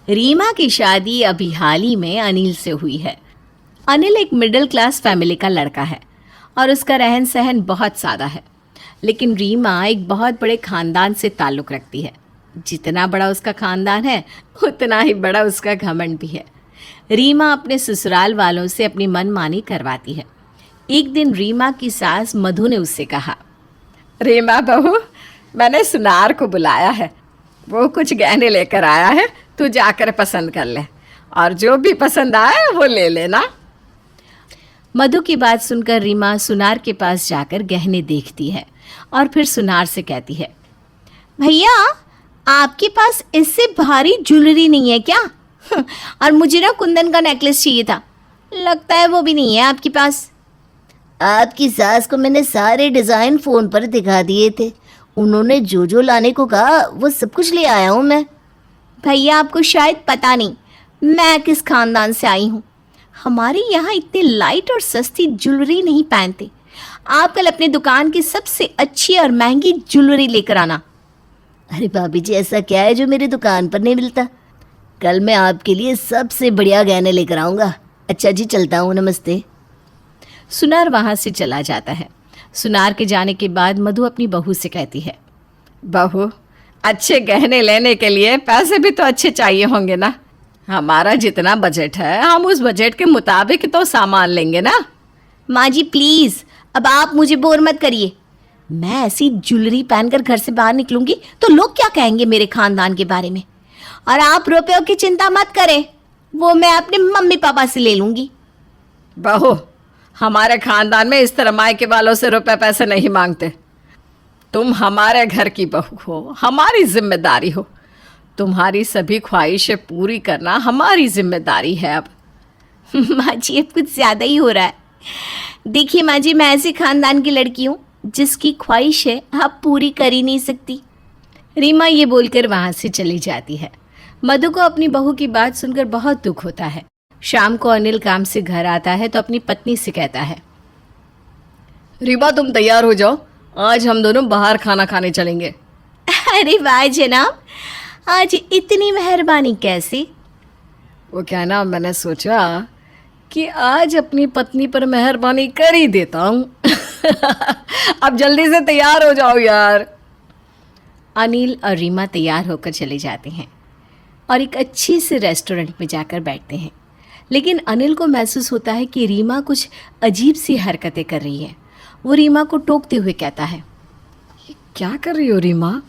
रीमा की शादी अभी हाल ही में अनिल से हुई है। अनिल एक मिडिल क्लास फैमिली का लड़का है और उसका रहन सहन बहुत सादा है। लेकिन रीमा एक बहुत बड़े खानदान से ताल्लुक़ रखती है। जितना बड़ा उसका खानदान है उतना ही बड़ा उसका घमंड भी है। रीमा अपने ससुराल वालों से अपनी मनमानी करवाती है। एक दिन रीमा की सास मधु ने उससे कहा, रीमा बहू, मैंने सुनार को बुलाया है, वो कुछ गहने लेकर आया है, तू जाकर पसंद कर ले और जो भी पसंद आए वो ले लेना। मधु की बात सुनकर रीमा सुनार के पास जाकर गहने देखती है और फिर सुनार से कहती है, भैया आपके पास इससे भारी ज्वेलरी नहीं है क्या? और मुझे ना कुंदन का नेकलेस चाहिए था, लगता है वो भी नहीं है आपके पास। आपकी सास को मैंने सारे डिज़ाइन फ़ोन पर दिखा दिए थे, उन्होंने जो जो लाने को कहा वो सब कुछ ले आया हूँ मैं। भैया आपको शायद पता नहीं मैं किस खानदान से आई हूँ। हमारे यहाँ इतनी लाइट और सस्ती ज्वेलरी नहीं पहनते। आप कल अपनी दुकान की सबसे अच्छी और महंगी ज्वेलरी लेकर आना। अरे भाभी जी, ऐसा क्या है जो मेरी दुकान पर नहीं मिलता? कल मैं आपके लिए सबसे बढ़िया गहने लेकर आऊँगा। अच्छा जी, चलता हूँ, नमस्ते। सुनार वहाँ से चला जाता है। सुनार के जाने के बाद मधु अपनी बहू से कहती है, बहू, अच्छे गहने लेने के लिए पैसे भी तो अच्छे चाहिए होंगे ना। हमारा जितना बजट है हम उस बजट के मुताबिक तो सामान लेंगे ना। माँ जी प्लीज़, अब आप मुझे बोर मत करिए। मैं ऐसी ज्वेलरी पहनकर घर से बाहर निकलूंगी तो लोग क्या कहेंगे मेरे खानदान के बारे में। और आप रुपयों की चिंता मत करें, वो मैं अपने मम्मी पापा से ले लूँगी। बहू, हमारे खानदान में इस तरह मायके वालों से रुपए पैसे नहीं मांगते। तुम हमारे घर की बहू हो, हमारी जिम्मेदारी हो। तुम्हारी सभी ख्वाहिशें पूरी करना हमारी जिम्मेदारी है। अब माँ जी, अब कुछ ज़्यादा ही हो रहा है। देखिए माँ जी, मैं ऐसे खानदान की लड़की हूँ जिसकी ख्वाहिशें आप पूरी कर ही नहीं सकती। रीमा ये बोलकर वहाँ से चली जाती है। मधु को अपनी बहू की बात सुनकर बहुत दुख होता है। शाम को अनिल काम से घर आता है तो अपनी पत्नी से कहता है, रीमा तुम तैयार हो जाओ, आज हम दोनों बाहर खाना खाने चलेंगे। अरे वाह जनाब, आज इतनी मेहरबानी कैसे? वो क्या ना, मैंने सोचा कि आज अपनी पत्नी पर मेहरबानी कर ही देता हूँ। अब जल्दी से तैयार हो जाओ यार। अनिल और रीमा तैयार होकर चले जाते हैं और एक अच्छे से रेस्टोरेंट में जाकर बैठते हैं। लेकिन अनिल को महसूस होता है कि रीमा कुछ अजीब सी हरकतें कर रही है। वो रीमा को टोकते हुए कहता है, ये क्या कर रही हो रीमा?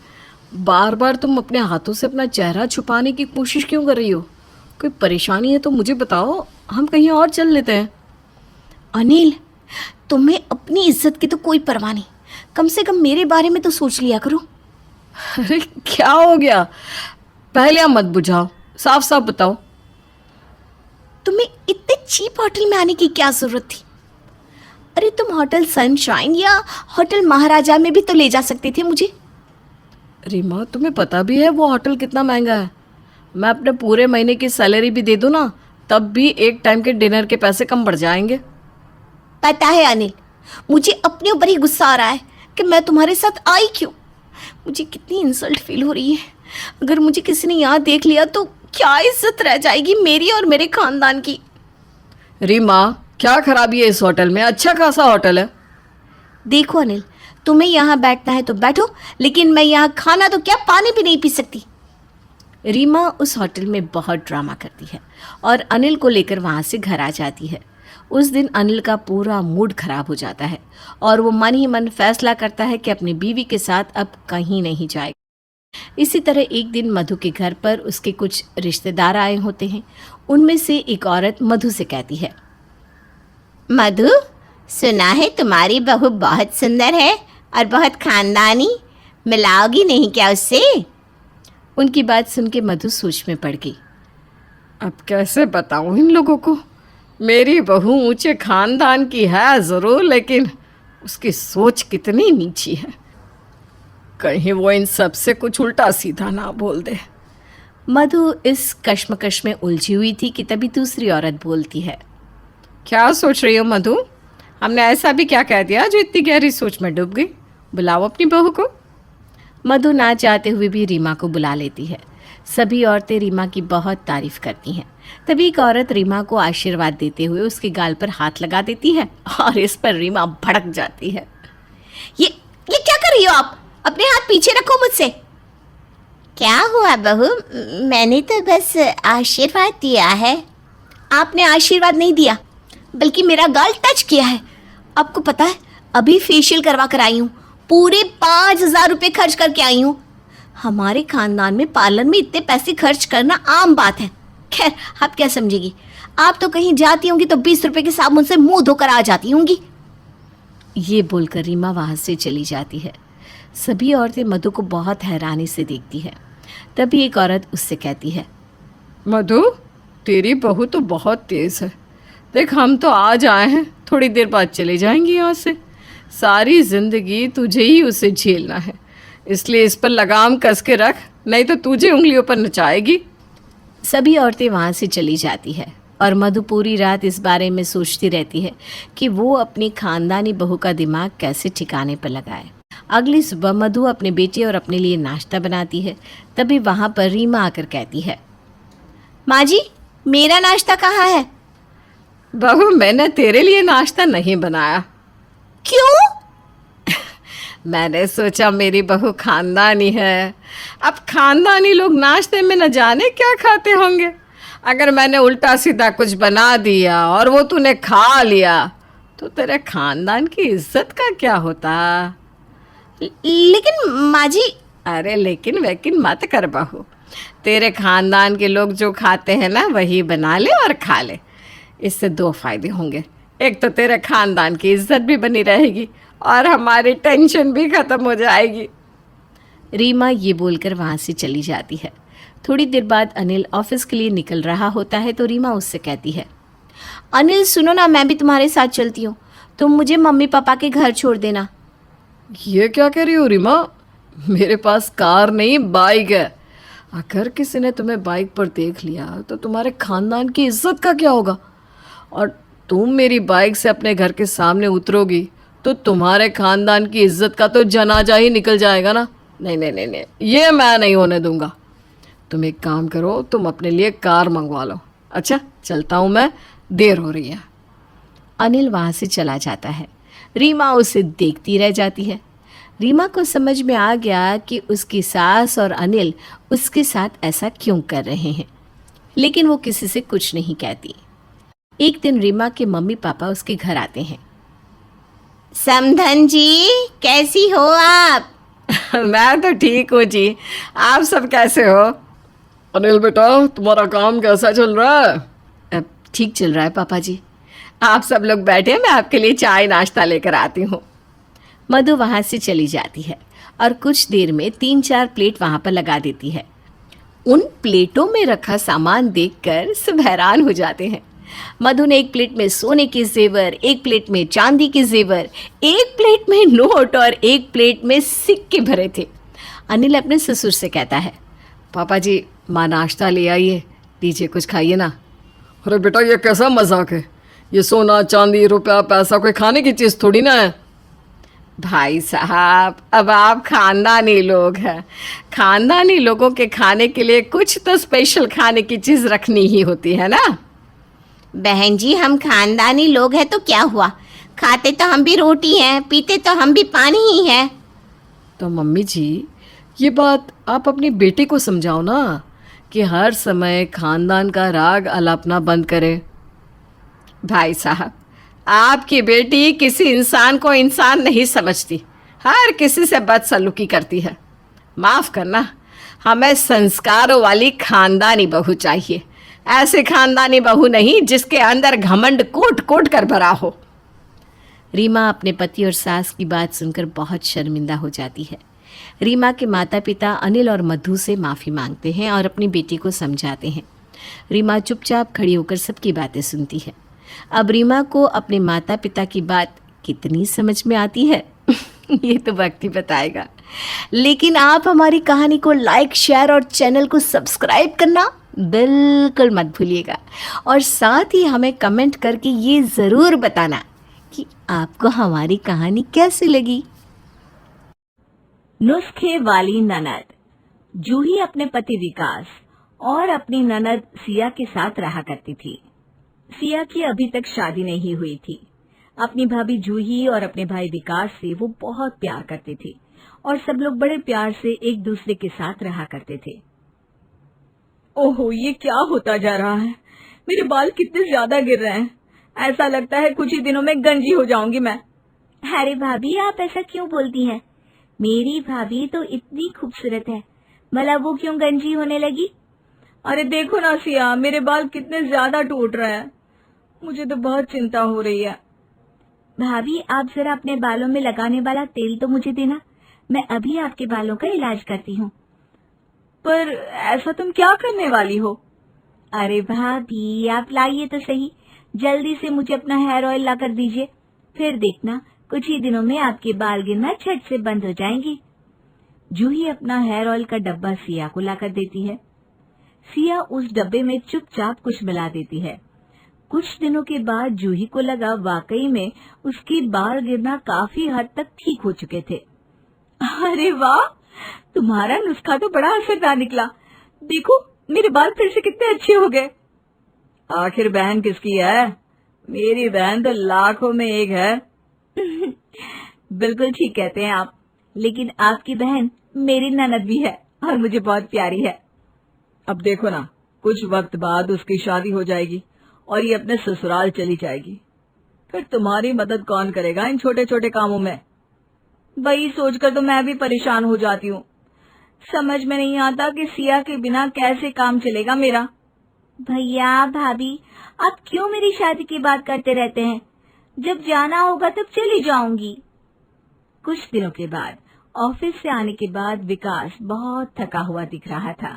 बार बार तुम अपने हाथों से अपना चेहरा छुपाने की कोशिश क्यों कर रही हो? कोई परेशानी है तो मुझे बताओ, हम कहीं और चल लेते हैं। अनिल, तुम्हें अपनी इज्जत की तो कोई परवाह नहीं, कम से कम मेरे बारे में तो सोच लिया करो। अरे क्या हो गया? पहले आप मत बुझाओ, साफ साफ बताओ। तुम्हें इतने चीप होटल में आने की क्या ज़रूरत थी? अरे तुम होटल सनशाइन या होटल महाराजा में भी तो ले जा सकते थे मुझे। रीमा, तुम्हें पता भी है वो होटल कितना महंगा है? मैं अपने पूरे महीने की सैलरी भी दे दूँ ना, तब भी एक टाइम के डिनर के पैसे कम बढ़ जाएंगे। पता है अनिल, मुझे अपने ऊपर ही गुस्सा आ रहा है कि मैं तुम्हारे साथ आई क्यों। मुझे कितनी इंसल्ट फील हो रही है। अगर मुझे किसी ने यहाँ देख लिया तो क्या इज्जत रह जाएगी मेरी और मेरे खानदान की। रीमा, क्या खराबी है इस होटल में? अच्छा खासा होटल है। देखो अनिल, तुम्हें यहाँ बैठना है तो बैठो, लेकिन मैं यहाँ खाना तो क्या पानी भी नहीं पी सकती। रीमा उस होटल में बहुत ड्रामा करती है और अनिल को लेकर वहाँ से घर आ जाती है। उस दिन अनिल का पूरा मूड खराब हो जाता है और वो मन ही मन फैसला करता है कि अपनी बीवी के साथ अब कहीं नहीं जाएगा। इसी तरह एक दिन मधु के घर पर उसके कुछ रिश्तेदार आए होते हैं। उनमें से एक औरत मधु से कहती है, मधु, सुना है तुम्हारी बहू बहुत सुंदर है और बहुत खानदानी, मिलाओगी नहीं क्या उससे? उनकी बात सुन के मधु सोच में पड़ गई। अब कैसे बताऊं इन लोगों को? मेरी बहू ऊंचे खानदान की है ज़रूर, लेकिन उसकी सोच कितनी नीची है। कहीं वो इन सब से कुछ उल्टा सीधा ना बोल दे। मधु इस कश्मकश में उलझी हुई थी कि तभी दूसरी औरत बोलती है, क्या सोच रही हो मधु? हमने ऐसा भी क्या कह दिया जो इतनी गहरी सोच में डूब गई? बुलाओ अपनी बहू को। मधु ना चाहते हुए भी रीमा को बुला लेती है। सभी औरतें रीमा की बहुत तारीफ करती हैं। तभी एक औरत रीमा को आशीर्वाद देते हुए उसके गाल पर हाथ लगा देती है और इस पर रीमा भड़क जाती है। ये क्या कर रही हो आप? अपने हाथ पीछे रखो मुझसे। क्या हुआ बहू? मैंने तो बस आशीर्वाद दिया है। आपने आशीर्वाद नहीं दिया, बल्कि मेरा गाल टच किया है। आपको पता है, अभी फेशियल करवा कर आई हूँ, पूरे 5,000 रुपये खर्च करके आई हूँ। हमारे खानदान में पार्लर में इतने पैसे खर्च करना आम बात है। खैर, आप क्या समझेगी? आप तो कहीं जाती होंगी तो 20 रुपये के साबुन से मुंह धोकर आ जाती होंगी। ये बोलकर रीमा वहाँ से चली जाती है। सभी औरतें मधु को बहुत हैरानी से देखती है। तभी एक औरत उससे कहती है, मधु, तेरी बहू तो बहुत तेज़ है। देख, हम तो आज आए हैं, थोड़ी देर बाद चले जाएंगे यहाँ से। सारी ज़िंदगी तुझे ही उसे झेलना है, इसलिए इस पर लगाम कस के रख, नहीं तो तुझे उंगलियों पर नचाएगी। सभी औरतें वहाँ से चली जाती है और मधु पूरी रात इस बारे में सोचती रहती है कि वो अपनी खानदानी बहू का दिमाग कैसे ठिकाने पर लगाए। अगली सुबह मधु अपने बेटे और अपने लिए नाश्ता बनाती है। तभी वहाँ पर रीमा आकर कहती है, माँ जी, मेरा नाश्ता कहाँ है? बहू, मैंने तेरे लिए नाश्ता नहीं बनाया। क्यों? मैंने सोचा मेरी बहू खानदानी है, अब खानदानी लोग नाश्ते में न जाने क्या खाते होंगे। अगर मैंने उल्टा सीधा कुछ बना दिया और वो तूने खा लिया तो तेरे खानदान की इज्जत का क्या होता? लेकिन माँ जी। अरे लेकिन वेकिन मत कर बहू, तेरे खानदान के लोग जो खाते हैं ना वही बना ले और खा ले। इससे 2 फायदे होंगे, एक तो तेरे खानदान की इज्जत भी बनी रहेगी और हमारी टेंशन भी ख़त्म हो जाएगी। रीमा ये बोलकर वहाँ से चली जाती है। थोड़ी देर बाद अनिल ऑफिस के लिए निकल रहा होता है तो रीमा उससे कहती है, अनिल सुनो ना, मैं भी तुम्हारे साथ चलती हूँ। तुम मुझे मम्मी पापा के घर छोड़ देना। ये क्या कह रही हो रीमा? मेरे पास कार नहीं, बाइक है। अगर किसी ने तुम्हें बाइक पर देख लिया तो तुम्हारे खानदान की इज्जत का क्या होगा? और तुम मेरी बाइक से अपने घर के सामने उतरोगी तो तुम्हारे खानदान की इज्जत का तो जनाजा ही निकल जाएगा ना। नहीं नहीं नहीं नहीं, ये मैं नहीं होने दूंगा। तुम एक काम करो, तुम अपने लिए कार मंगवा लो। अच्छा, चलता हूँ मैं, देर हो रही है। अनिल वहाँ से चला जाता है। रीमा उसे देखती रह जाती है। रीमा को समझ में आ गया कि उसकी सास और अनिल उसके साथ ऐसा क्यों कर रहे हैं, लेकिन वो किसी से कुछ नहीं कहती। एक दिन रीमा के मम्मी पापा उसके घर आते हैं। समधन जी, कैसी हो आप? मैं तो ठीक हूँ जी, आप सब कैसे हो? अनिल बेटा, तुम्हारा काम कैसा चल रहा है? अब ठीक चल रहा है पापा जी। आप सब लोग बैठे, मैं आपके लिए चाय नाश्ता लेकर आती हूँ। मधु वहाँ से चली जाती है और कुछ देर में 3-4 प्लेट वहाँ पर लगा देती है। उन प्लेटों में रखा सामान देखकर सब हैरान हो जाते हैं। मधु ने एक प्लेट में सोने के जेवर, एक प्लेट में चांदी के जेवर, एक प्लेट में नोट और एक प्लेट में सिक्के भरे थे। अनिल अपने ससुर से कहता है, पापा जी, माँ नाश्ता ले आइए, लीजिए कुछ खाइए ना। अरे बेटा, ये कैसा मजाक है? ये सोना चांदी रुपया पैसा कोई खाने की चीज़ थोड़ी ना है। भाई साहब, अब आप खानदानी लोग हैं, खानदानी लोगों के खाने के लिए कुछ तो स्पेशल खाने की चीज़ रखनी ही होती है ना। बहन जी, हम खानदानी लोग हैं तो क्या हुआ? खाते तो हम भी रोटी हैं, पीते तो हम भी पानी ही हैं। तो मम्मी जी, ये बात आप अपनी बेटी को समझाओ ना कि हर समय खानदान का राग अलापना बंद करे। भाई साहब, आपकी बेटी किसी इंसान को इंसान नहीं समझती, हर किसी से बदसलूकी करती है। माफ़ करना, हमें संस्कारों वाली खानदानी बहू चाहिए, ऐसे खानदानी बहू नहीं जिसके अंदर घमंड कोट कोट कर भरा हो। रीमा अपने पति और सास की बात सुनकर बहुत शर्मिंदा हो जाती है। रीमा के माता पिता अनिल और मधु से माफ़ी मांगते हैं और अपनी बेटी को समझाते हैं। रीमा चुपचाप खड़ी होकर सबकी बातें सुनती है। अब रीमा को अपने माता पिता की बात कितनी समझ में आती है ये तो वक्त ही बताएगा। लेकिन आप हमारी कहानी को लाइक, शेयर और चैनल को सब्सक्राइब करना बिल्कुल मत भूलिएगा और साथ ही हमें कमेंट करके ये ज़रूर बताना कि आपको हमारी कहानी कैसी लगी। नुस्खे वाली ननद। जूही अपने पति विकास और अपनी ननद सिया के साथ रहा करती थी। सिया की अभी तक शादी नहीं हुई थी। अपनी भाभी जूही और अपने भाई विकास से वो बहुत प्यार करती थी और सब लोग बड़े प्यार से एक दूसरे के साथ रहा करते थे। ओहो, ये क्या होता जा रहा है? मेरे बाल कितने ज्यादा गिर रहे हैं। ऐसा लगता है कुछ ही दिनों में गंजी हो जाऊंगी मैं। अरे भाभी, आप ऐसा क्यों बोलती हैं? मेरी भाभी तो इतनी खूबसूरत है, भला वो क्यों गंजी होने लगी? अरे देखो ना सिया, मेरे बाल कितने ज्यादा टूट रहे हैं। मुझे तो बहुत चिंता हो रही है। भाभी, आप जरा अपने बालों में लगाने वाला तेल तो मुझे देना, मैं अभी आपके बालों का इलाज करती हूँ। पर ऐसा तुम क्या करने वाली हो? अरे भाभी, आप लाइए तो सही, जल्दी से मुझे अपना हेयर ऑयल ला कर दीजिए, फिर देखना कुछ ही दिनों में आपके बाल गिरना झट से बंद हो जाएंगे। जूही अपना हेयर ऑयल का डब्बा सिया को लाकर देती है। सिया उस डब्बे में चुपचाप कुछ मिला देती है। कुछ दिनों के बाद जूही को लगा वाकई में उसके बाल गिरना काफी हद तक ठीक हो चुके थे। अरे वाह, तुम्हारा नुस्खा तो बड़ा असरदार निकला। देखो, मेरे बाल फिर से कितने अच्छे हो गए। आखिर बहन किसकी है? मेरी बहन तो लाखों में एक है। बिल्कुल ठीक कहते हैं आप, लेकिन आपकी बहन मेरी ननद भी है और मुझे बहुत प्यारी है। अब देखो ना, कुछ वक्त बाद उसकी शादी हो जाएगी और ये अपने ससुराल चली जाएगी। फिर तुम्हारी मदद कौन करेगा इन छोटे छोटे कामों में? वही सोचकर तो मैं भी परेशान हो जाती हूँ। समझ में नहीं आता कि सिया के बिना कैसे काम चलेगा मेरा। भैया भाभी, आप क्यों मेरी शादी की बात करते रहते हैं? जब जाना होगा तब चली जाऊंगी। कुछ दिनों के बाद ऑफिस से आने के बाद विकास बहुत थका हुआ दिख रहा था।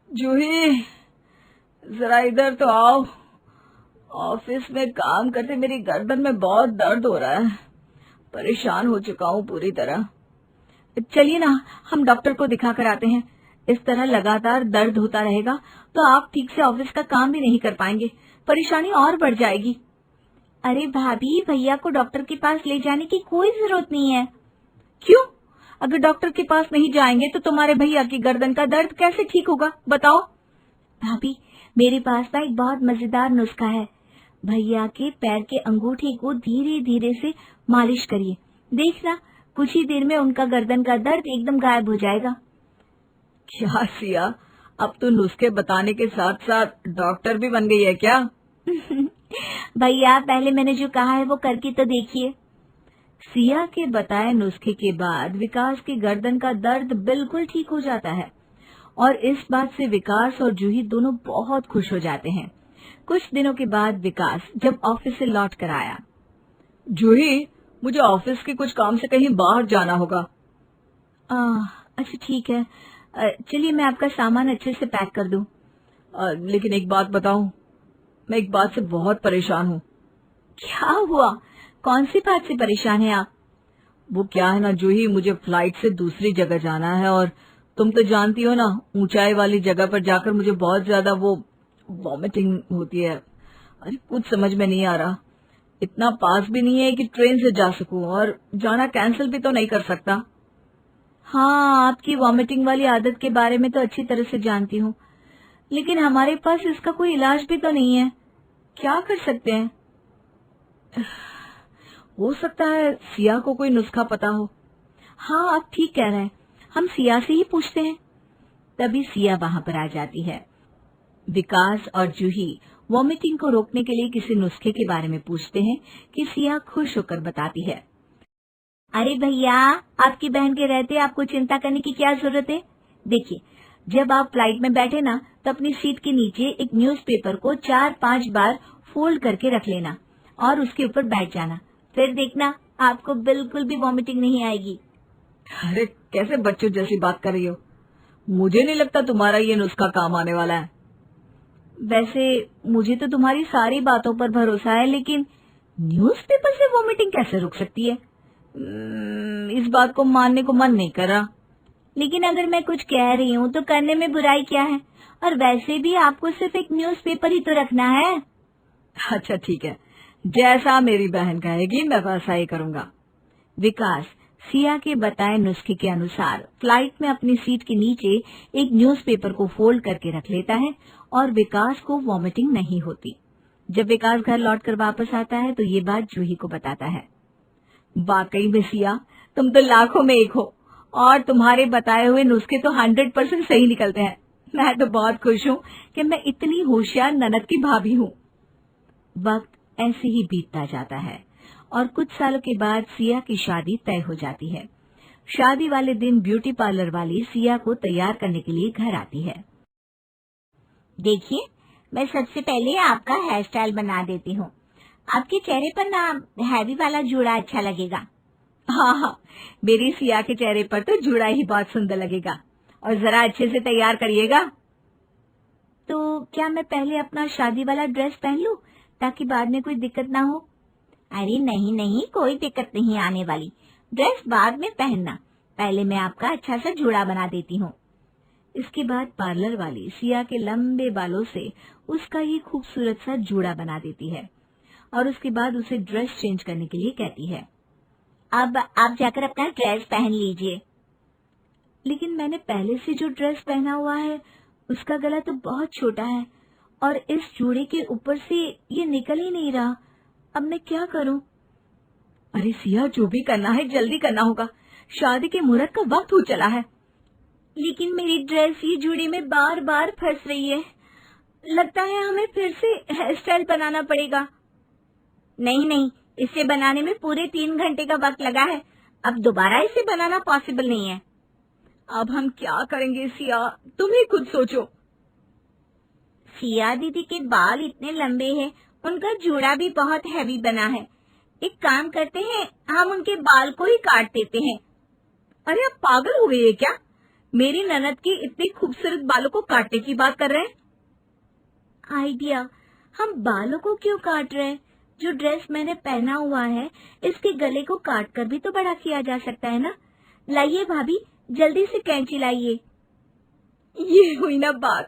जूही, जरा इधर तो आओ। ऑफिस में काम करते मेरी गर्दन में बहुत दर्द हो रहा है। परेशान हो चुका हूँ पूरी तरह। चलिए ना, हम डॉक्टर को दिखा कर आते हैं। इस तरह लगातार दर्द होता रहेगा तो आप ठीक से ऑफिस का काम भी नहीं कर पाएंगे, परेशानी और बढ़ जाएगी। अरे भाभी, भैया को डॉक्टर के पास ले जाने की कोई जरूरत नहीं है। क्यों? अगर डॉक्टर के पास नहीं जाएंगे तो तुम्हारे भैया की गर्दन का दर्द कैसे ठीक होगा, बताओ? भाभी, मेरे पास ना एक बहुत मजेदार नुस्खा है। भैया के पैर के अंगूठे को धीरे धीरे से मालिश करिए, देखना कुछ ही देर में उनका गर्दन का दर्द एकदम गायब हो जाएगा। क्या सिया, अब तो नुस्खे बताने के साथ साथ डॉक्टर भी बन गई है क्या? भैया, पहले मैंने जो कहा है वो करके तो देखिए। सिया के बताए नुस्खे के बाद विकास की गर्दन का दर्द बिल्कुल ठीक हो जाता है और इस बात से विकास और जूही दोनों बहुत खुश हो जाते हैं। कुछ दिनों के बाद विकास जब ऑफिस से लौट कर आया। जूही, मुझे ऑफिस के कुछ काम से कहीं बाहर जाना होगा। अच्छा ठीक है, चलिए मैं आपका सामान अच्छे से पैक कर दूं। लेकिन एक बात बताऊं, मैं एक बात से बहुत परेशान हूँ। क्या हुआ? कौन सी बात से परेशान है आप? वो क्या है ना जूही, मुझे फ्लाइट से दूसरी जगह जाना है और तुम तो जानती हो ना, ऊंचाई वाली जगह पर जाकर मुझे बहुत ज्यादा वो वॉमिटिंग होती है। अरे कुछ समझ में नहीं आ रहा। इतना पास भी नहीं है कि ट्रेन से जा सकूं और जाना कैंसिल भी तो नहीं कर सकता। हाँ, आपकी वॉमिटिंग वाली आदत के बारे में तो अच्छी तरह से जानती हूँ, लेकिन हमारे पास इसका कोई इलाज भी तो नहीं है। क्या कर सकते हैं? हो सकता है सिया को कोई नुस्खा पता हो। हाँ, आप ठीक कह रहे हैं, हम सिया से ही पूछते हैं। तभी सिया वहां पर आ जाती है। विकास और जूही वॉमिटिंग को रोकने के लिए किसी नुस्खे के बारे में पूछते हैं कि सिया खुश होकर बताती है। अरे भैया, आपकी बहन के रहते आपको चिंता करने की क्या जरूरत है? देखिए, जब आप फ्लाइट में बैठे ना तो अपनी सीट के नीचे एक न्यूज़पेपर को 4-5 बार फोल्ड करके रख लेना और उसके ऊपर बैठ जाना, फिर देखना आपको बिल्कुल भी वॉमिटिंग नहीं आएगी। अरे कैसे बच्चों जैसी बात कर रही हो? मुझे नहीं लगता तुम्हारा ये नुस्खा काम आने वाला है। वैसे मुझे तो तुम्हारी सारी बातों पर भरोसा है, लेकिन न्यूज़पेपर से वॉमिटिंग कैसे रुक सकती है? इस बात को मानने को मन नहीं कर रहा। लेकिन अगर मैं कुछ कह रही हूँ तो करने में बुराई क्या है? और वैसे भी आपको सिर्फ एक न्यूज़पेपर ही तो रखना है। अच्छा ठीक है, जैसा मेरी बहन कहेगी मैं वैसा ही करूँगा। विकास सिया के बताए नुस्खे के अनुसार फ्लाइट में अपनी सीट के नीचे एक न्यूज़पेपर को फोल्ड करके रख लेता है और विकास को वॉमिटिंग नहीं होती। जब विकास घर लौटकर वापस आता है तो ये बात जूही को बताता है। वाकई में सिया, तुम तो लाखों में एक हो और तुम्हारे बताए हुए नुस्खे तो 100% सही निकलते हैं। मैं तो बहुत खुश हूँ कि मैं इतनी होशियार ननद की भाभी हूँ। वक्त ऐसे ही बीतता जाता है और कुछ सालों के बाद सिया की शादी तय हो जाती है। शादी वाले दिन ब्यूटी पार्लर वाली सिया को तैयार करने के लिए घर आती है। देखिए, मैं सबसे पहले आपका हेयर स्टाइल बना देती हूँ। आपके चेहरे पर ना हैवी वाला जूड़ा अच्छा लगेगा। हाँ, मेरी सिया के चेहरे पर तो जूड़ा ही बहुत सुंदर लगेगा। और जरा अच्छे से तैयार करिएगा। तो क्या मैं पहले अपना शादी वाला ड्रेस पहन लूं ताकि बाद में कोई दिक्कत ना हो? अरे नहीं नहीं, कोई दिक्कत नहीं आने वाली। ड्रेस बाद में पहनना, पहले मैं आपका अच्छा सा जूड़ा बना देती हूँ। इसके बाद पार्लर वाली सिया के लंबे बालों से उसका ये खूबसूरत सा जूड़ा बना देती है और उसके बाद उसे ड्रेस चेंज करने के लिए कहती है। अब आप जाकर अपना ड्रेस पहन लीजिए। लेकिन मैंने पहले से जो ड्रेस पहना हुआ है उसका गला तो बहुत छोटा है और इस जूड़े के ऊपर से ये निकल ही नहीं रहा। अब मैं क्या करूं? अरे सिया, जो भी करना है जल्दी करना होगा, शादी के मुहूर्त का वक्त हो चला है। लेकिन मेरी ड्रेस ये जूड़े में बार बार फंस रही है। लगता है हमें फिर से हेयर स्टाइल बनाना पड़ेगा। नहीं नहीं, इसे बनाने में पूरे 3 घंटे का वक्त लगा है। अब दोबारा इसे बनाना पॉसिबल नहीं है। अब हम क्या करेंगे सिया, तुम ही खुद सोचो। सिया दीदी के बाल इतने लंबे हैं, उनका जूड़ा भी बहुत हैवी बना है। एक काम करते हैं, हम उनके बाल को ही काट देते हैं। अरे आप पागल हो गए क्या? मेरी ननद की इतनी खूबसूरत बालों को काटने की बात कर रहे हैं? आइडिया, हम बालों को क्यों काट रहे हैं? जो ड्रेस मैंने पहना हुआ है इसके गले को काट कर भी तो बड़ा किया जा सकता है ना। लाइए भाभी, जल्दी से कैंची लाइए। ये हुई ना बात।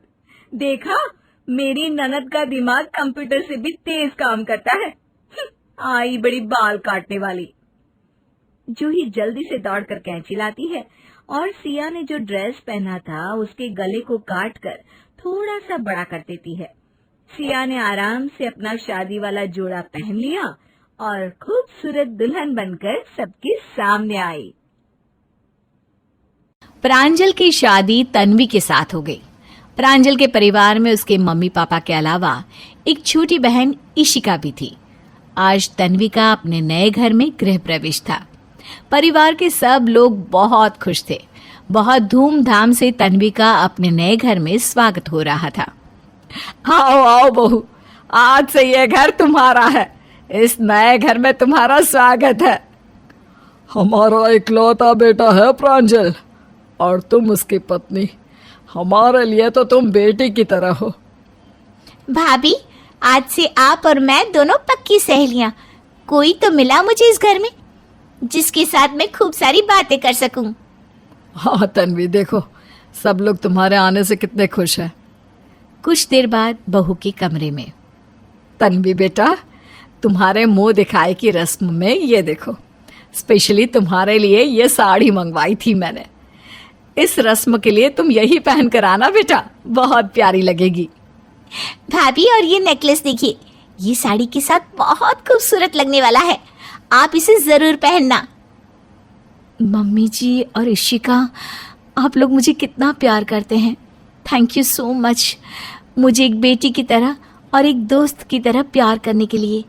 देखा, मेरी ननद का दिमाग कंप्यूटर से भी तेज काम करता है। आई बड़ी बाल काटने वाली। जूही जल्दी से दौड़कर कैंची लाती है और सिया ने जो ड्रेस पहना था उसके गले को काटकर थोड़ा सा बड़ा कर देती है। सिया ने आराम से अपना शादी वाला जोड़ा पहन लिया और खूबसूरत दुल्हन बनकर सबके सामने आई। प्रांजल की शादी तन्वी के साथ हो गई। प्रांजल के परिवार में उसके मम्मी पापा के अलावा एक छोटी बहन इशिका भी थी। आज तन्वी का अपने नए घर में गृह प्रवेश था। परिवार के सब लोग बहुत खुश थे। बहुत धूमधाम से तन्वी का अपने नए घर में स्वागत हो रहा था। आओ आओ बहू, आज से ये घर तुम्हारा है। इस नए घर में तुम्हारा स्वागत है। हमारा इकलौता बेटा है प्रांजल और तुम उसकी पत्नी। हमारे लिए तो तुम बेटी की तरह हो। भाभी, आज से आप और मैं दोनों पक्की सहेलियां। कोई तो मिला मुझे इस घर में जिसके साथ मैं खूब सारी बातें कर सकूं। हाँ तन्वी, देखो सब लोग तुम्हारे आने से कितने खुश हैं। कुछ देर बाद बहू के कमरे में। तन्वी बेटा, तुम्हारे मुंह दिखाए की रस्म में ये देखो, स्पेशली तुम्हारे लिए ये साड़ी मंगवाई थी मैंने। इस रस्म के लिए तुम यही पहन कर आना बेटा, बहुत प्यारी लगेगी। भाभी, और ये नेकलेस देखिए, ये साड़ी के साथ बहुत खूबसूरत लगने वाला है। आप इसे जरूर पहनना। मम्मी जी और इशिका, आप लोग मुझे कितना प्यार करते हैं। थैंक यू सो मच, मुझे एक बेटी की तरह और एक दोस्त की तरह प्यार करने के लिए।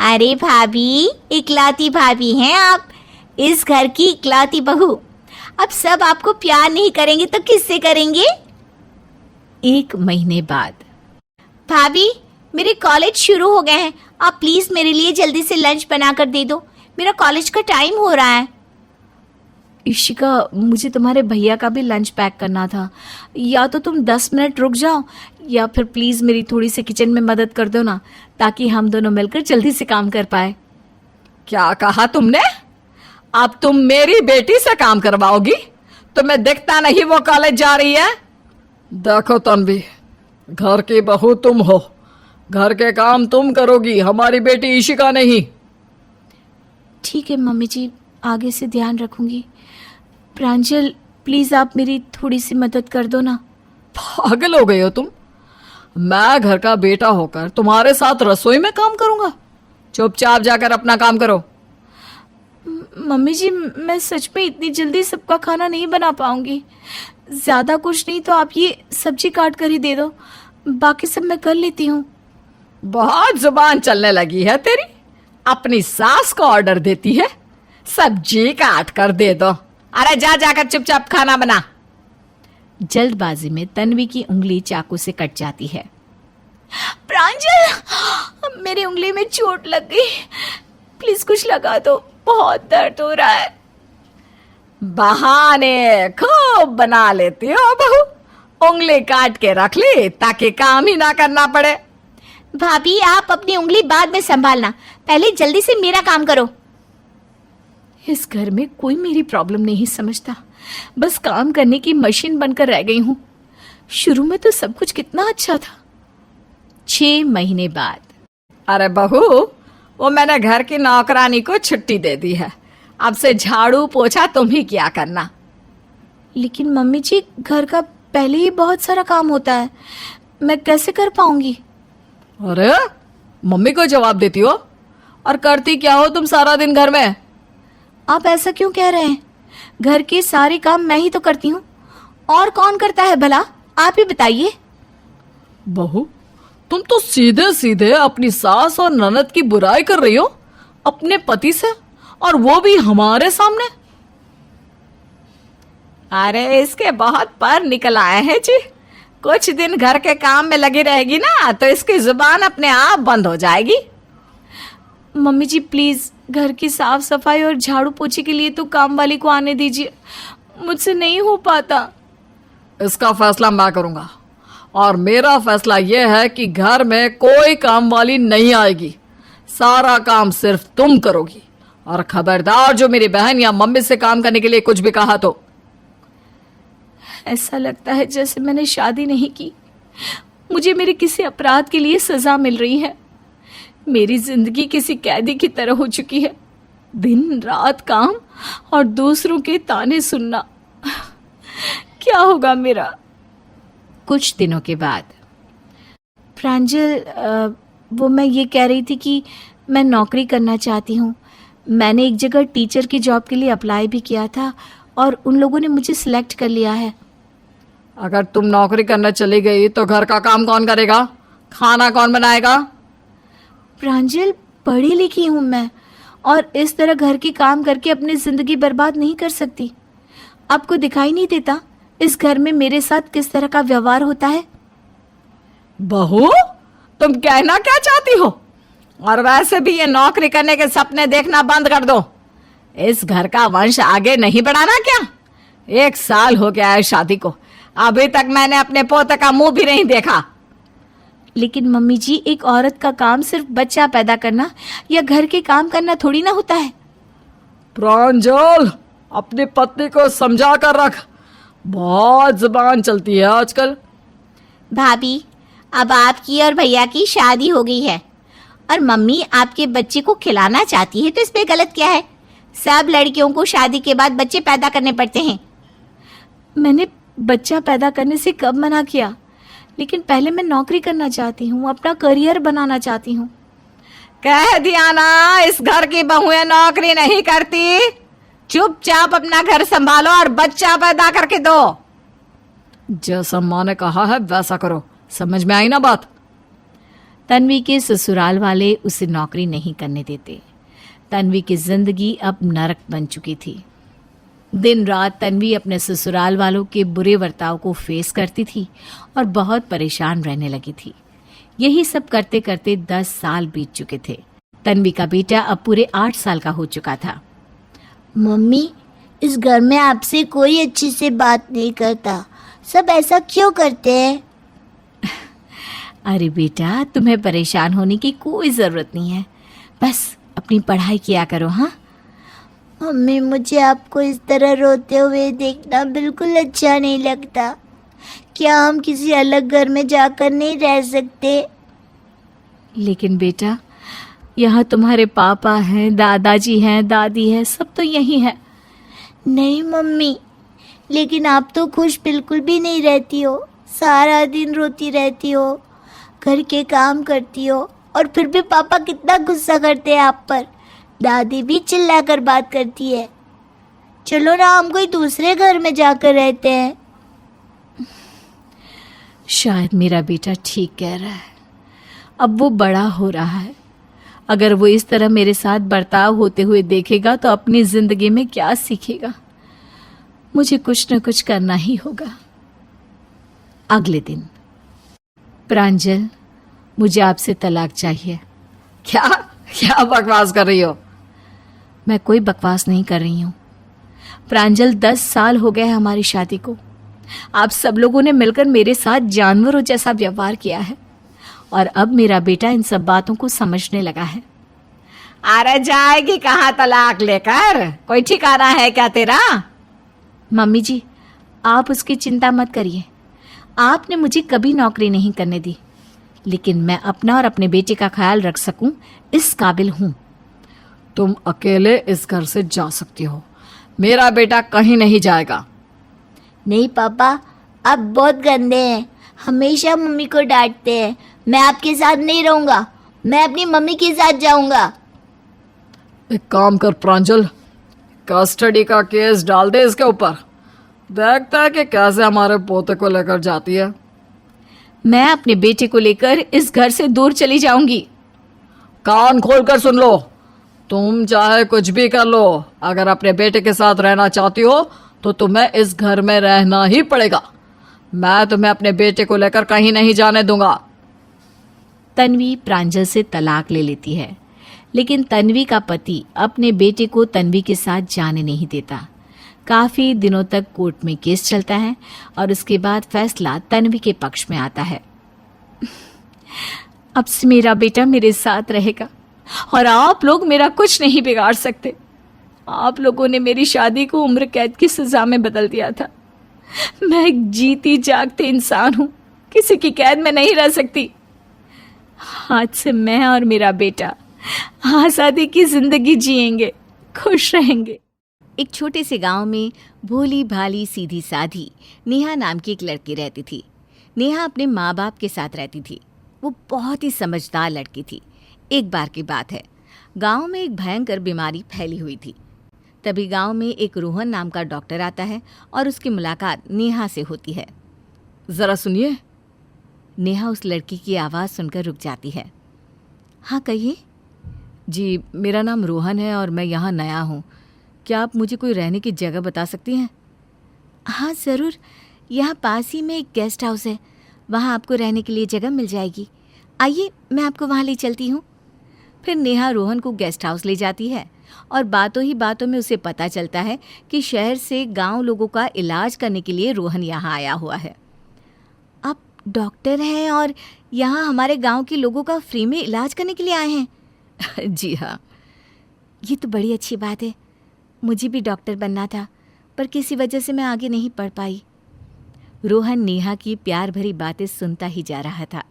अरे भाभी, इकलौती भाभी हैं आप, इस घर की इकलौती बहू। अब सब आपको प्यार नहीं करेंगे तो किससे करेंगे? 1 महीने बाद। भाभी, मेरे कॉलेज शुरू हो गए हैं। आप प्लीज मेरे लिए जल्दी से लंच बना कर दे दो। मेरा कॉलेज का टाइम हो रहा है। इशिका, मुझे तुम्हारे भैया का भी लंच पैक करना था। या तो तुम 10 मिनट रुक जाओ या फिर प्लीज मेरी थोड़ी सी किचन में मदद कर दो ना, ताकि हम दोनों मिलकर जल्दी से काम कर पाए। क्या कहा तुमने? अब तुम मेरी बेटी से काम करवाओगी? तुम्हें दिखता नहीं वो कॉलेज जा रही है? देखो तन्वी, घर की बहू तुम हो, घर के काम तुम करोगी, हमारी बेटी इशिका नहीं। ठीक है मम्मी जी, आगे से ध्यान रखूंगी। प्रांजल, प्लीज आप मेरी थोड़ी सी मदद कर दो ना। पागल हो गई हो तुम? मैं घर का बेटा होकर तुम्हारे साथ रसोई में काम करूंगा? चुपचाप जाकर अपना काम करो। मम्मी जी, मैं सच में इतनी जल्दी सबका खाना नहीं बना पाऊंगी। ज़्यादा कुछ नहीं तो आप ये सब्जी काट कर ही दे दो, बाकी सब मैं कर लेती हूँ। बहुत जुबान चलने लगी है तेरी। अपनी सास को ऑर्डर देती है सब्जी काट कर दे दो। अरे जा जाकर चुपचाप खाना बना। जल्दबाजी में तन्वी की उंगली चाकू से कट जाती है। प्रांजल, मेरी उंगली में चोट लग गई, प्लीज कुछ लगा दो, बहुत दर्द हो रहा है। बहाने खूब बना लेती हो बहू। उंगली काट के रख ली ताकि काम ही ना करना पड़े। भाभी, आप अपनी उंगली बाद में संभालना, पहले जल्दी से मेरा काम करो। इस घर में कोई मेरी प्रॉब्लम नहीं समझता, बस काम करने की मशीन बनकर रह गई हूं। शुरू में तो सब कुछ कितना अच्छा था। 6 महीने बाद। अरे बहू, वो मैंने घर की नौकरानी को छुट्टी दे दी है। अब से झाड़ू पोछा तुम ही किया करना। लेकिन मम्मी जी, घर का पहले ही बहुत सारा काम होता है, मैं कैसे कर पाऊंगी? अरे मम्मी को जवाब देती हो और करती क्या हो तुम सारा दिन घर में? आप ऐसा क्यों कह रहे हैं? घर के सारे काम मैं ही तो करती हूँ, और कौन करता है भला? आप ही बताइए। बहू, तुम तो सीधे सीधे अपनी सास और ननद की बुराई कर रही हो अपने पति से, और वो भी हमारे सामने। अरे इसके बहुत पर निकल आए हैं जी। कुछ दिन घर के काम में लगी रहेगी ना तो इसकी जुबान अपने आप बंद हो जाएगी। मम्मी जी, प्लीज घर की साफ सफाई और झाड़ू पोछे के लिए तो काम वाली को आने दीजिए, मुझसे नहीं हो पाता। इसका फैसला मैं करूंगा, और मेरा फैसला यह है कि घर में कोई काम वाली नहीं आएगी। सारा काम सिर्फ तुम करोगी। और खबरदार, जो मेरी बहन या मम्मी से काम करने के लिए कुछ भी कहा तो। ऐसा लगता है जैसे मैंने शादी नहीं की, मुझे मेरे किसी अपराध के लिए सजा मिल रही है। मेरी जिंदगी किसी कैदी की तरह हो चुकी है। दिन रात काम और दूसरों के ताने सुनना। क्या होगा मेरा? कुछ दिनों के बाद। प्रांजल, वो मैं ये कह रही थी कि मैं नौकरी करना चाहती हूँ। मैंने एक जगह टीचर की जॉब के लिए अप्लाई भी किया था और उन लोगों ने मुझे सिलेक्ट कर लिया है। अगर तुम नौकरी करने चली गई तो घर का काम कौन करेगा? खाना कौन बनाएगा? प्रांजल, पढ़ी लिखी हूँ मैं, और इस तरह घर के काम करके अपनी जिंदगी बर्बाद नहीं कर सकती। आपको दिखाई नहीं देता इस घर में मेरे साथ किस तरह का व्यवहार होता है? बहू, तुम कहना क्या चाहती हो? और वैसे भी ये नौकरी करने के सपने देखना बंद कर दो। इस घर का वंश आगे नहीं बढ़ाना क्या? 1 साल हो गया है शादी को, अभी तक मैंने अपने पोते का मुंह भी नहीं देखा। लेकिन मम्मी जी, एक औरत का काम सिर्फ बच्चा पैदा करना या घर के काम करना थोड़ी ना होता है। प्रांजल, अपनी पत्नी को समझा कर रख। बहुत जुबान चलती है आजकल। भाभी, अब आपकी और भैया की शादी हो गई है और मम्मी आपके बच्चे को खिलाना चाहती है, तो इसमें गलत क्या है? सब लड़कियों को शादी के बाद बच्चे पैदा करने पड़ते हैं। मैंने बच्चा पैदा करने से कब मना किया? लेकिन पहले मैं नौकरी करना चाहती हूँ, अपना करियर बनाना चाहती हूँ। कह दिया ना, इस घर की बहुएं नौकरी नहीं करती। चुपचाप अपना घर संभालो और बच्चा पैदा करके दो। जैसा माँ ने कहा है वैसा करो। समझ में आई ना बात? तन्वी के ससुराल वाले उसे नौकरी नहीं करने देते। तन्वी की जिंदगी अब नरक बन चुकी थी। दिन रात तन्वी अपने ससुराल वालों के बुरे बर्ताव को फेस करती थी और बहुत परेशान रहने लगी थी। यही सब करते करते 10 साल बीत चुके थे। तन्वी का बेटा अब पूरे 8 साल का हो चुका था। मम्मी, इस घर में आपसे कोई अच्छे से बात नहीं करता, सब ऐसा क्यों करते हैं? अरे बेटा, तुम्हें परेशान होने की कोई ज़रूरत नहीं है, बस अपनी पढ़ाई किया करो। हाँ मम्मी, मुझे आपको इस तरह रोते हुए देखना बिल्कुल अच्छा नहीं लगता। क्या हम किसी अलग घर में जाकर नहीं रह सकते? लेकिन बेटा, यहाँ तुम्हारे पापा हैं, दादाजी हैं, दादी है, सब तो यही है। नहीं मम्मी, लेकिन आप तो खुश बिल्कुल भी नहीं रहती हो। सारा दिन रोती रहती हो, घर के काम करती हो, और फिर भी पापा कितना गुस्सा करते हैं आप पर। दादी भी चिल्ला कर बात करती है। चलो ना, हम कोई दूसरे घर में जाकर रहते हैं। शायद मेरा बेटा ठीक कह रहा है। अब वो बड़ा हो रहा है। अगर वो इस तरह मेरे साथ बर्ताव होते हुए देखेगा तो अपनी जिंदगी में क्या सीखेगा। मुझे कुछ न कुछ करना ही होगा। अगले दिन, प्रांजल, मुझे आपसे तलाक चाहिए। क्या क्या बकवास कर रही हो? मैं कोई बकवास नहीं कर रही हूँ प्रांजल। 10 साल हो गए हैं हमारी शादी को। आप सब लोगों ने मिलकर मेरे साथ जानवरों जैसा व्यवहार किया है, और अब मेरा बेटा इन सब बातों को समझने लगा है। अरे जाएगी कहाँ तलाक लेकर? कोई ठिकाना है क्या तेरा? मम्मी जी, आप उसकी चिंता मत करिए। आपने मुझे कभी नौकरी नहीं करने दी, लेकिन मैं अपना और अपने बेटे का ख्याल रख सकूं, इस काबिल हूं। तुम अकेले इस घर से जा सकती हो, मेरा बेटा कहीं नहीं जाएगा। नहीं पापा, आप बहुत गंदे हैं, हमेशा मम्मी को डांटते हैं। मैं आपके साथ नहीं रहूँगा, मैं अपनी मम्मी के साथ जाऊँगा। एक काम कर प्रांजल, कस्टडी का केस डाल दे इसके ऊपर। देखता है कि कैसे हमारे पोते को लेकर जाती है। मैं अपने बेटे को लेकर इस घर से दूर चली जाऊंगी। कान खोलकर सुन लो, तुम चाहे कुछ भी कर लो, अगर अपने बेटे के साथ रहना चाहती हो तो तुम्हें इस घर में रहना ही पड़ेगा। मैं तुम्हें अपने बेटे को लेकर कहीं नहीं जाने दूंगा। तन्वी प्रांजल से तलाक ले लेती है, लेकिन तन्वी का पति अपने बेटे को तन्वी के साथ जाने नहीं देता। काफ़ी दिनों तक कोर्ट में केस चलता है और उसके बाद फैसला तन्वी के पक्ष में आता है। अब से मेरा बेटा मेरे साथ रहेगा और आप लोग मेरा कुछ नहीं बिगाड़ सकते। आप लोगों ने मेरी शादी को उम्र कैद की सजा में बदल दिया था। मैं एक जीती जागती इंसान हूँ, किसी की कैद में नहीं रह सकती। आज से मैं और मेरा बेटा आज़ादी की जिंदगी जिएंगे, खुश रहेंगे। एक छोटे से गांव में भोली भाली सीधी साधी नेहा नाम की एक लड़की रहती थी। नेहा अपने माँ बाप के साथ रहती थी। वो बहुत ही समझदार लड़की थी। एक बार की बात है, गांव में एक भयंकर बीमारी फैली हुई थी। तभी गांव में एक रोहन नाम का डॉक्टर आता है और उसकी मुलाकात नेहा से होती है। जरा सुनिए। नेहा उस लड़की की आवाज़ सुनकर रुक जाती है। हाँ कहिए। जी, मेरा नाम रोहन है और मैं यहाँ नया हूँ। क्या आप मुझे कोई रहने की जगह बता सकती हैं? हाँ ज़रूर, यहाँ पास ही में एक गेस्ट हाउस है, वहाँ आपको रहने के लिए जगह मिल जाएगी। आइए, मैं आपको वहाँ ले चलती हूँ। फिर नेहा रोहन को गेस्ट हाउस ले जाती है और बातों ही बातों में उसे पता चलता है कि शहर से गांव लोगों का इलाज करने के लिए रोहन यहाँ आया हुआ है। आप डॉक्टर हैं और यहाँ हमारे गांव के लोगों का फ्री में इलाज करने के लिए आए हैं? जी हाँ। ये तो बड़ी अच्छी बात है। मुझे भी डॉक्टर बनना था, पर किसी वजह से मैं आगे नहीं पढ़ पाई। रोहन नेहा की प्यार भरी बातें सुनता ही जा रहा था।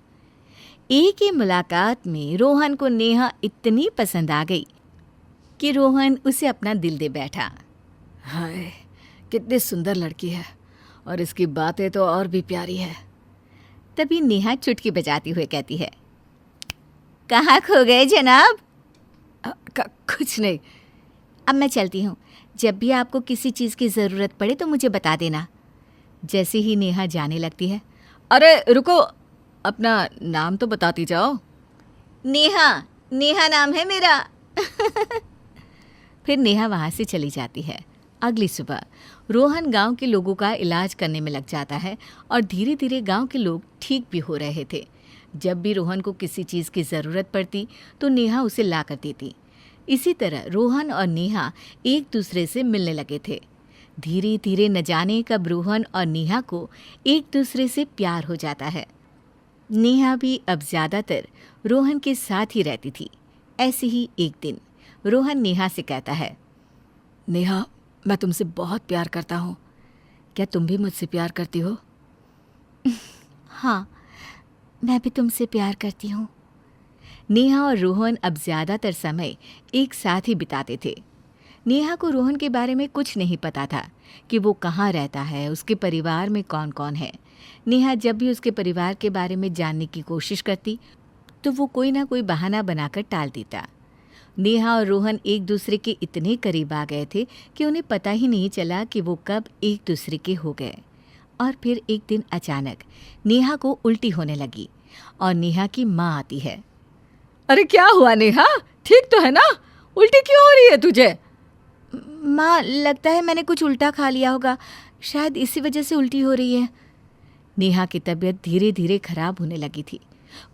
एक ही मुलाकात में रोहन को नेहा इतनी पसंद आ गई कि रोहन उसे अपना दिल दे बैठा। हाय, कितनी सुंदर लड़की है और इसकी बातें तो और भी प्यारी है। तभी नेहा चुटकी बजाती हुए कहती है, कहाँ खो गए जनाब? कुछ नहीं। अब मैं चलती हूँ। जब भी आपको किसी चीज़ की ज़रूरत पड़े तो मुझे बता देना। जैसे ही नेहा जाने लगती है, अरे रुको, अपना नाम तो बताती जाओ। नेहा, नेहा नाम है मेरा। फिर नेहा वहाँ से चली जाती है। अगली सुबह रोहन गांव के लोगों का इलाज करने में लग जाता है और धीरे धीरे गांव के लोग ठीक भी हो रहे थे। जब भी रोहन को किसी चीज़ की ज़रूरत पड़ती तो नेहा उसे ला कर देती। इसी तरह रोहन और नेहा एक दूसरे से मिलने लगे थे। धीरे धीरे न जाने कब रोहन और नेहा को एक दूसरे से प्यार हो जाता है। नेहा भी अब ज़्यादातर रोहन के साथ ही रहती थी। ऐसे ही एक दिन रोहन नेहा से कहता है, नेहा, मैं तुमसे बहुत प्यार करता हूँ। क्या तुम भी मुझसे प्यार करती हो? हाँ, मैं भी तुमसे प्यार करती हूँ। नेहा और रोहन अब ज़्यादातर समय एक साथ ही बिताते थे। नेहा को रोहन के बारे में कुछ नहीं पता था कि वो कहाँ रहता है, उसके परिवार में कौन कौन है। नेहा जब भी उसके परिवार के बारे में जानने की कोशिश करती तो वो कोई ना कोई बहाना बनाकर टाल देता। नेहा और रोहन एक दूसरे के इतने करीब आ गए थे कि उन्हें पता ही नहीं चला कि वो कब एक दूसरे के हो गए। और फिर एक दिन अचानक नेहा को उल्टी होने लगी और नेहा की माँ आती है। अरे क्या हुआ नेहा, ठीक तो है ना? उल्टी क्यों हो रही है तुझे? माँ, लगता है मैंने कुछ उल्टा खा लिया होगा, शायद इसी वजह से उल्टी हो रही है। नेहा की तबीयत धीरे धीरे खराब होने लगी थी।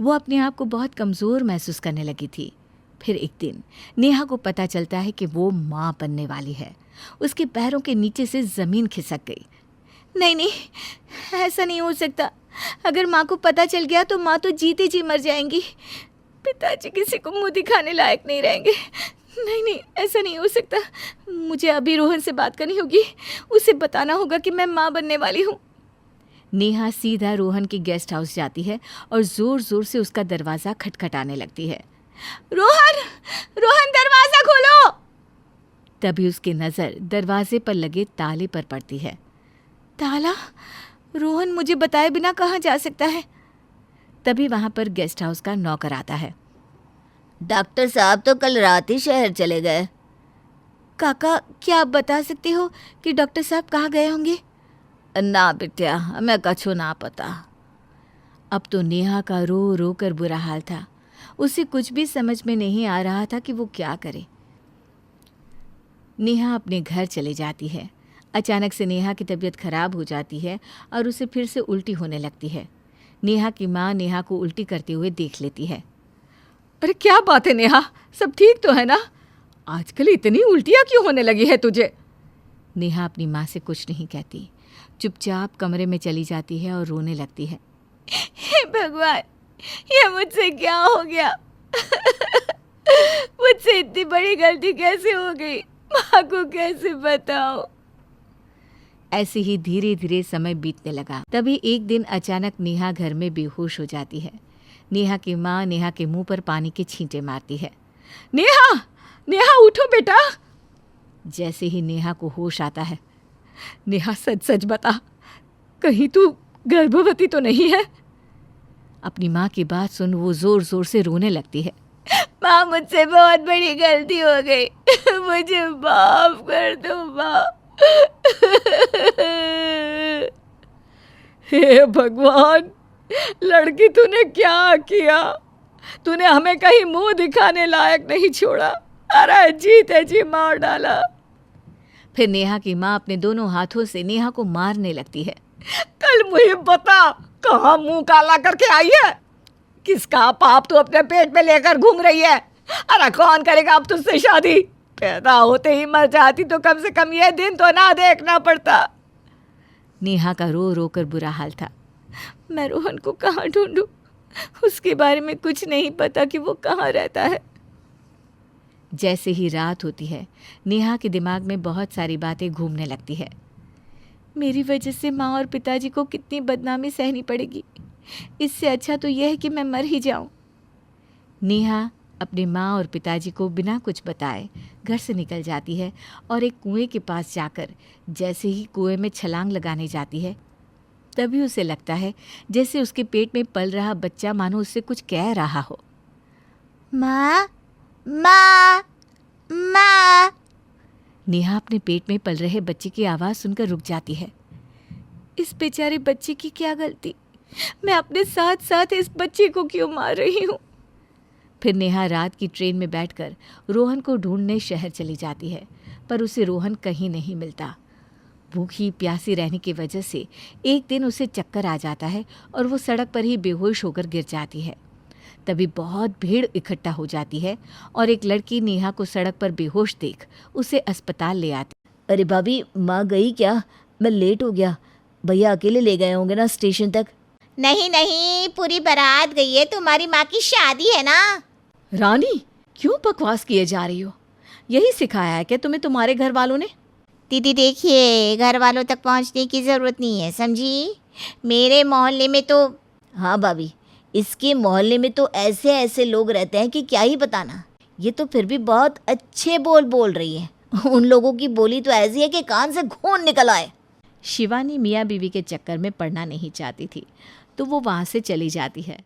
वो अपने आप को बहुत कमज़ोर महसूस करने लगी थी। फिर एक दिन नेहा को पता चलता है कि वो माँ बनने वाली है। उसके पैरों के नीचे से ज़मीन खिसक गई। नहीं नहीं, ऐसा नहीं हो सकता। अगर माँ को पता चल गया तो माँ तो जीते जी मर जाएंगी। पिताजी किसी को मुंह दिखाने लायक नहीं रहेंगे। नहीं नहीं, ऐसा नहीं हो सकता। मुझे अभी रोहन से बात करनी होगी, उसे बताना होगा कि मैं माँ बनने वाली हूँ। नेहा सीधा रोहन के गेस्ट हाउस जाती है और ज़ोर ज़ोर से उसका दरवाज़ा खटखटाने लगती है। रोहन, रोहन, दरवाज़ा खोलो। तभी उसकी नज़र दरवाजे पर लगे ताले पर पड़ती है। ताला? रोहन मुझे बताए बिना कहाँ जा सकता है? तभी वहाँ पर गेस्ट हाउस का नौकर आता है। डॉक्टर साहब तो कल रात ही शहर चले गए। काका, क्या आप बता सकते हो कि डॉक्टर साहब कहाँ गए होंगे? ना बिटिया, मैं कछु ना पता। अब तो नेहा का रो रो कर बुरा हाल था। उसे कुछ भी समझ में नहीं आ रहा था कि वो क्या करे। नेहा अपने घर चले जाती है। अचानक से नेहा की तबीयत खराब हो जाती है और उसे फिर से उल्टी होने लगती है। नेहा की माँ नेहा को उल्टी करते हुए देख लेती है। अरे क्या बात है नेहा, सब ठीक तो है ना? आजकल इतनी उल्टियाँ क्यों होने लगी है तुझे? नेहा अपनी माँ से कुछ नहीं कहती, चुपचाप कमरे में चली जाती है और रोने लगती है। हे भगवान, ये मुझसे क्या हो गया? मुझसे इतनी बड़ी गलती कैसे हो गई? माँ को कैसे बताओ? ऐसे ही धीरे धीरे समय बीतने लगा। तभी एक दिन अचानक नेहा घर में बेहोश हो जाती है। नेहा की माँ नेहा के मुंह पर पानी के छींटे मारती है। नेहा, नेहा उठो बेटा। जैसे ही नेहा को होश आता है। नेहा सच सच बता, कहीं तू गर्भवती तो नहीं है? अपनी माँ की बात सुन वो जोर जोर से रोने लगती है। माँ, मुझसे बहुत बड़ी गलती हो गई, मुझे माफ कर दो माँ। हे भगवान, लड़की तूने क्या किया? तूने हमें कहीं मुंह दिखाने लायक नहीं छोड़ा। अरे जीते जी मार डाला। फिर नेहा की माँ अपने दोनों हाथों से नेहा को मारने लगती है। कल मुझे बता, कहाँ मुंह काला करके आई है? किसका पाप तू अपने पेट में लेकर घूम रही है? अरे कौन करेगा अब तुझसे शादी? पैदा होते ही मर जाती तो कम से कम ये दिन तो ना देखना पड़ता। नेहा का रो रो कर बुरा हाल था। मैं रोहन को कहाँ ढूंढूं? उसके बारे में कुछ नहीं पता कि वो कहाँ रहता है। जैसे ही रात होती है, नेहा के दिमाग में बहुत सारी बातें घूमने लगती है। मेरी वजह से माँ और पिताजी को कितनी बदनामी सहनी पड़ेगी। इससे अच्छा तो यह है कि मैं मर ही जाऊं। नेहा अपने माँ और पिताजी को बिना कुछ बताए घर से निकल जाती है और एक कुएं के पास जाकर जैसे ही कुएं में छलांग लगाने जाती है, तभी उसे लगता है जैसे उसके पेट में पल रहा बच्चा मानो उससे कुछ कह रहा हो। माँ, माँ, माँ। नेहा अपने पेट में पल रहे बच्चे की आवाज़ सुनकर रुक जाती है। इस बेचारे बच्चे की क्या गलती? मैं अपने साथ साथ इस बच्चे को क्यों मार रही हूँ? फिर नेहा रात की ट्रेन में बैठकर रोहन को ढूंढने शहर चली जाती है, पर उसे रोहन कहीं नहीं मिलता। भूखी प्यासी रहने की वजह से एक दिन उसे चक्कर आ जाता है और वो सड़क पर ही बेहोश होकर गिर जाती है। तभी बहुत भीड़ इकट्ठा हो जाती है और एक लड़की नेहा को सड़क पर बेहोश देख उसे अस्पताल ले आती। अरे भाभी, माँ गई क्या? मैं लेट हो गया। भैया अकेले ले गए होंगे ना स्टेशन तक? नहीं नहीं, पूरी बारात गई है। तुम्हारी माँ की शादी है ना। रानी, क्यों बकवास किए जा रही हो? यही सिखाया है क्या तुम्हें तुम्हारे घर वालों ने? दीदी देखिए, घर वालों तक पहुंचने की ज़रूरत नहीं है, समझी? मेरे मोहल्ले में तो। हाँ भाभी, इसके मोहल्ले में तो ऐसे ऐसे लोग रहते हैं कि क्या ही बताना। ये तो फिर भी बहुत अच्छे बोल रही है। उन लोगों की बोली तो ऐसी है कि कान से खून निकल आए। शिवानी मियाँ बीवी के चक्कर में पड़ना नहीं चाहती थी, तो वो वहाँ से चली जाती है।